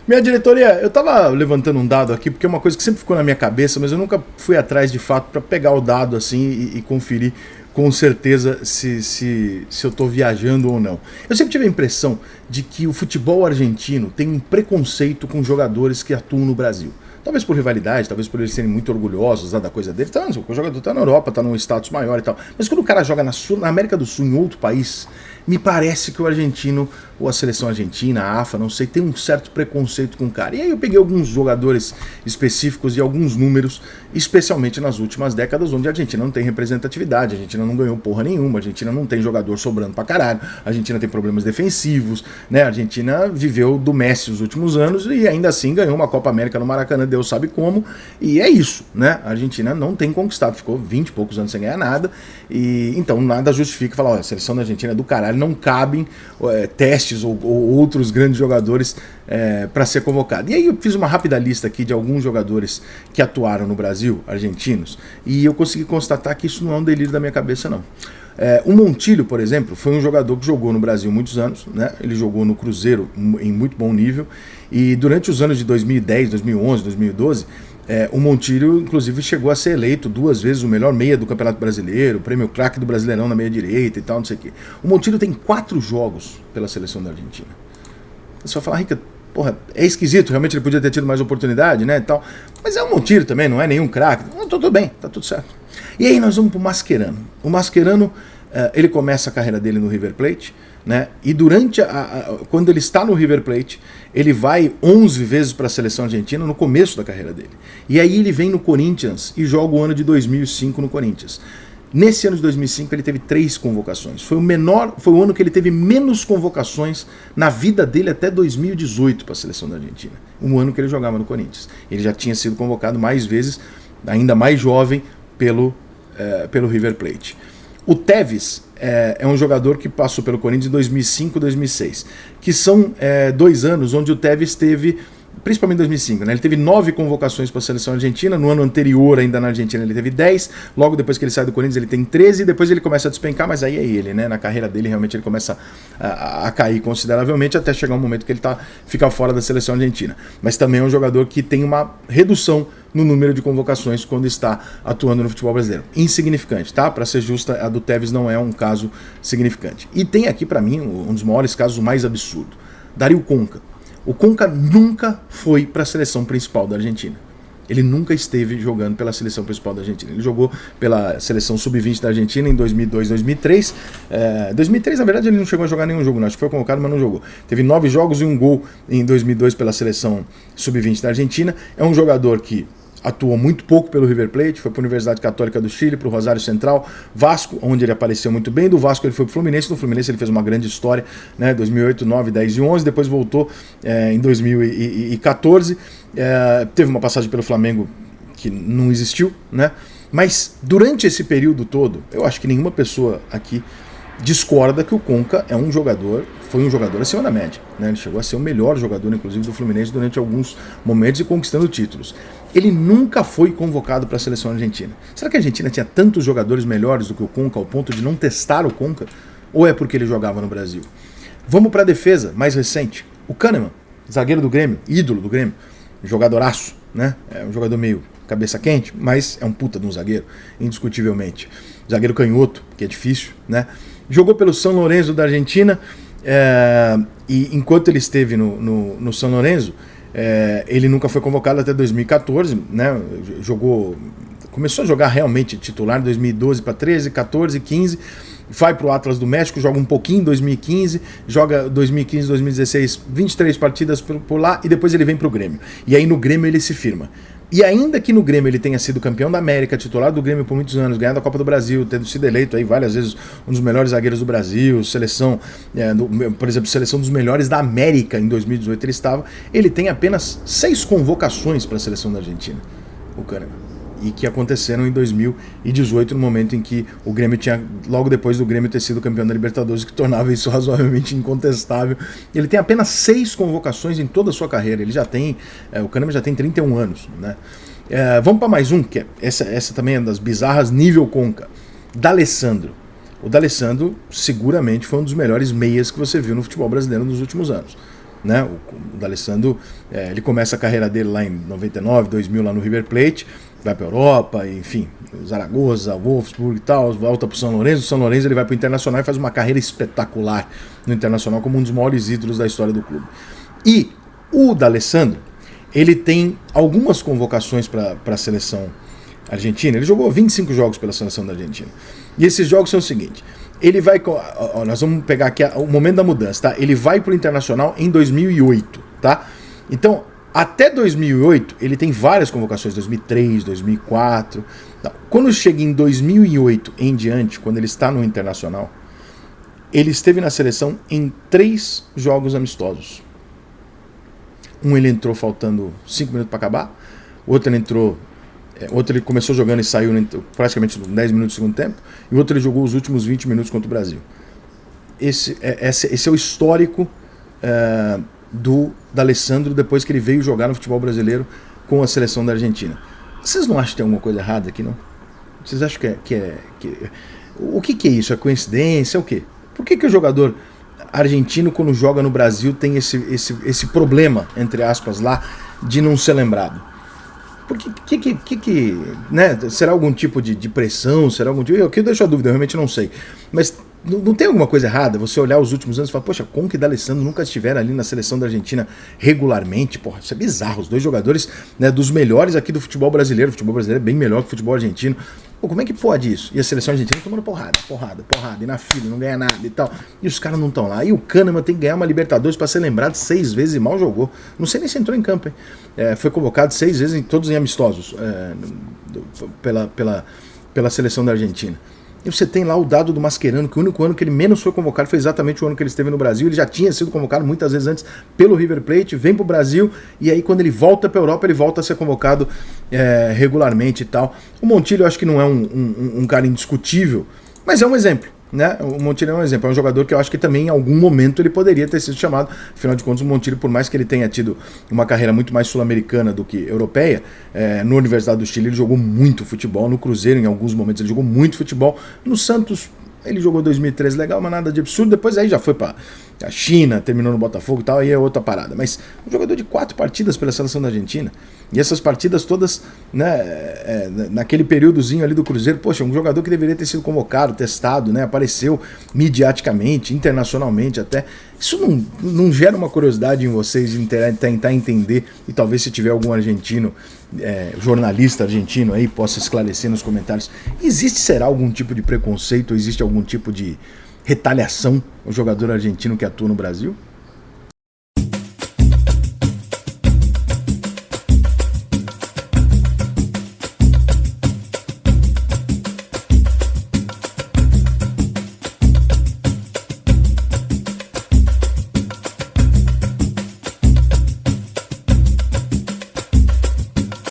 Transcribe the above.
Minha diretoria, eu tava levantando um dado aqui, porque é uma coisa que sempre ficou na minha cabeça, mas eu nunca fui atrás de fato para pegar o dado assim e conferir com certeza se eu tô viajando ou não. Eu sempre tive a impressão de que o futebol argentino tem um preconceito com jogadores que atuam no Brasil. Talvez por rivalidade, talvez por eles serem muito orgulhosos da coisa dele. Então, o jogador tá na Europa, tá num status maior e tal. Mas quando o cara joga na América do Sul, em outro país, me parece que o argentino, ou a seleção argentina, a AFA, não sei, tem um certo preconceito com o cara. E aí eu peguei alguns jogadores específicos e alguns números, especialmente nas últimas décadas, onde a Argentina não tem representatividade, a Argentina não ganhou porra nenhuma, a Argentina não tem jogador sobrando pra caralho, a Argentina tem problemas defensivos, né? A Argentina viveu do Messi os últimos anos e ainda assim ganhou uma Copa América no Maracanã, Deus sabe como, e é isso, né? A Argentina não tem conquistado, ficou 20 e poucos anos sem ganhar nada, e então nada justifica falar, ó, a seleção da Argentina é do caralho, não cabem testes ou outros grandes jogadores para ser convocado. E aí eu fiz uma rápida lista aqui de alguns jogadores que atuaram no Brasil, argentinos, e eu consegui constatar que isso não é um delírio da minha cabeça, não. O Montilho, por exemplo, foi um jogador que jogou no Brasil muitos anos, né? Ele jogou no Cruzeiro em muito bom nível, e durante os anos de 2010, 2011, 2012, o Montilho, inclusive, chegou a ser eleito 2 vezes o melhor meia do Campeonato Brasileiro, o prêmio craque do Brasileirão na meia-direita e tal, não sei o quê. O Montilho tem 4 jogos pela seleção da Argentina. Você vai falar, Rica, porra, é esquisito, realmente ele podia ter tido mais oportunidade, né, e tal. Mas é um Montilho também, não é nenhum craque. Tudo bem, tá tudo certo. E aí nós vamos pro Mascherano. O Mascherano, ele começa a carreira dele no River Plate, né? E durante quando ele está no River Plate, ele vai 11 vezes para a seleção argentina no começo da carreira dele. E aí ele vem no Corinthians e joga o ano de 2005 no Corinthians. Nesse ano de 2005 ele teve 3 convocações. Foi o ano que ele teve menos convocações na vida dele até 2018 para a seleção da Argentina. Um ano que ele jogava no Corinthians. Ele já tinha sido convocado mais vezes, ainda mais jovem, pelo River Plate. O Tevez é um jogador que passou pelo Corinthians em 2005 e 2006, que são 2 anos onde o Tevez teve, principalmente em 2005, né? Ele teve 9 convocações para a seleção argentina, no ano anterior ainda na Argentina ele teve 10, logo depois que ele sai do Corinthians ele tem 13, depois ele começa a despencar, mas aí é ele, né? Na carreira dele realmente ele começa a cair consideravelmente até chegar um momento que ele fica fora da seleção argentina. Mas também é um jogador que tem uma redução no número de convocações quando está atuando no futebol brasileiro. Insignificante, tá? Para ser justa, a do Tevez não é um caso significante. E tem aqui para mim um dos maiores casos, o mais absurdo. Dario Conca. O Conca nunca foi para a seleção principal da Argentina. Ele nunca esteve jogando pela seleção principal da Argentina. Ele jogou pela seleção sub-20 da Argentina em 2002, 2003. 2003, na verdade, ele não chegou a jogar nenhum jogo, não. Acho que foi convocado, mas não jogou. Teve 9 jogos e 1 gol em 2002 pela seleção sub-20 da Argentina. É um jogador que atuou muito pouco pelo River Plate, foi para a Universidade Católica do Chile, para o Rosário Central, Vasco, onde ele apareceu muito bem, do Vasco ele foi para o Fluminense, no Fluminense ele fez uma grande história, né, 2008, 9, 10 e 11, depois voltou em 2014, teve uma passagem pelo Flamengo que não existiu, né, mas durante esse período todo, eu acho que nenhuma pessoa aqui discorda que o Conca foi um jogador acima da média, né? Ele chegou a ser o melhor jogador, inclusive, do Fluminense durante alguns momentos e conquistando títulos. Ele nunca foi convocado para a seleção argentina. Será que a Argentina tinha tantos jogadores melhores do que o Conca ao ponto de não testar o Conca? Ou é porque ele jogava no Brasil? Vamos para a defesa mais recente. O Kahneman, zagueiro do Grêmio, ídolo do Grêmio, jogadoraço, né? É um jogador meio cabeça quente, mas é um puta de um zagueiro, indiscutivelmente. Zagueiro canhoto, que é difícil, né? Jogou pelo São Lourenço da Argentina, e enquanto ele esteve no São Lourenço, ele nunca foi convocado até 2014, né? Começou a jogar realmente titular em 2012 para 13, 14, 15, vai para o Atlas do México, joga um pouquinho em 2015, joga 2015, 2016, 23 partidas por lá e depois ele vem para o Grêmio. E aí no Grêmio ele se firma. E ainda que no Grêmio ele tenha sido campeão da América, titular do Grêmio por muitos anos, ganhado a Copa do Brasil, tendo sido eleito aí várias vezes um dos melhores zagueiros do Brasil, por exemplo, seleção dos melhores da América em 2018 ele tem apenas 6 convocações para a seleção da Argentina, o Kahneman. E que aconteceram em 2018, no momento em que o Grêmio tinha, logo depois do Grêmio ter sido campeão da Libertadores, que tornava isso razoavelmente incontestável. Ele tem apenas 6 convocações em toda a sua carreira. O Kahneman já tem 31 anos, né? Vamos para mais um, que essa também é das bizarras, nível Conca. D'Alessandro. O D'Alessandro seguramente foi um dos melhores meias que você viu no futebol brasileiro nos últimos anos. né? O D'Alessandro, ele começa a carreira dele lá em 99, 2000 lá no River Plate, vai para a Europa, enfim, Zaragoza, Wolfsburg e tal, volta para o São Lourenço ele vai para o Internacional e faz uma carreira espetacular no Internacional como um dos maiores ídolos da história do clube. E o D'Alessandro, ele tem algumas convocações para a seleção argentina. Ele jogou 25 jogos pela seleção da Argentina. E esses jogos são o seguinte: ele vai. Nós vamos pegar aqui o momento da mudança, tá? Ele vai pro Internacional em 2008, tá? Então, até 2008, ele tem várias convocações, 2003, 2004. Quando chega em 2008 em diante, quando ele está no Internacional, ele esteve na seleção em 3 jogos amistosos. Um ele entrou faltando 5 minutos para acabar, outro ele começou jogando e saiu praticamente 10 minutos do segundo tempo, e o outro ele jogou os últimos 20 minutos contra o Brasil. Esse é o histórico do D'Alessandro depois que ele veio jogar no futebol brasileiro com a seleção da Argentina. Vocês não acham que tem alguma coisa errada aqui, não? Vocês acham o que é isso? É coincidência? É o quê? Por que o jogador argentino, quando joga no Brasil, tem esse problema, entre aspas, lá, de não ser lembrado? Porque né? Será algum tipo de pressão? Será algum tipo... Eu deixo a dúvida, eu realmente não sei. Mas não tem alguma coisa errada você olhar os últimos anos e falar, poxa, Conca e D'Alessandro nunca estiveram ali na seleção da Argentina regularmente? Porra, isso é bizarro. Os dois jogadores, né, dos melhores aqui do futebol brasileiro. O futebol brasileiro é bem melhor que o futebol argentino. Pô, como é que pode isso? E a seleção argentina tomando porrada. E na fila, não ganha nada e tal. E os caras não estão lá. E o Kahneman tem que ganhar uma Libertadores para ser lembrado 6 vezes e mal jogou. Não sei nem se entrou em campo, hein? Foi convocado 6 vezes, todos em amistosos, pela seleção da Argentina. E você tem lá o dado do Mascherano, que o único ano que ele menos foi convocado foi exatamente o ano que ele esteve no Brasil. Ele já tinha sido convocado muitas vezes antes pelo River Plate, vem pro Brasil, e aí quando ele volta pra Europa, ele volta a ser convocado regularmente e tal. O Montiel eu acho que não é um cara indiscutível, mas é um exemplo, né? O Montiel é um exemplo, é um jogador que eu acho que também em algum momento ele poderia ter sido chamado. Afinal de contas, o Montiel, por mais que ele tenha tido uma carreira muito mais sul-americana do que europeia, na Universidade do Chile ele jogou muito futebol, no Cruzeiro em alguns momentos ele jogou muito futebol, no Santos ele jogou 2013 legal, mas nada de absurdo. Depois aí já foi pra a China, terminou no Botafogo e tal, aí é outra parada. Mas um jogador de 4 partidas pela seleção da Argentina, e essas partidas todas, né, naquele períodozinho ali do Cruzeiro, poxa, um jogador que deveria ter sido convocado, testado, né, apareceu midiaticamente, internacionalmente até. Isso não gera uma curiosidade em vocês de tentar entender, e talvez se tiver algum argentino, jornalista argentino aí, possa esclarecer nos comentários. Será algum tipo de preconceito, ou existe algum tipo de retaliação ao jogador argentino que atua no Brasil?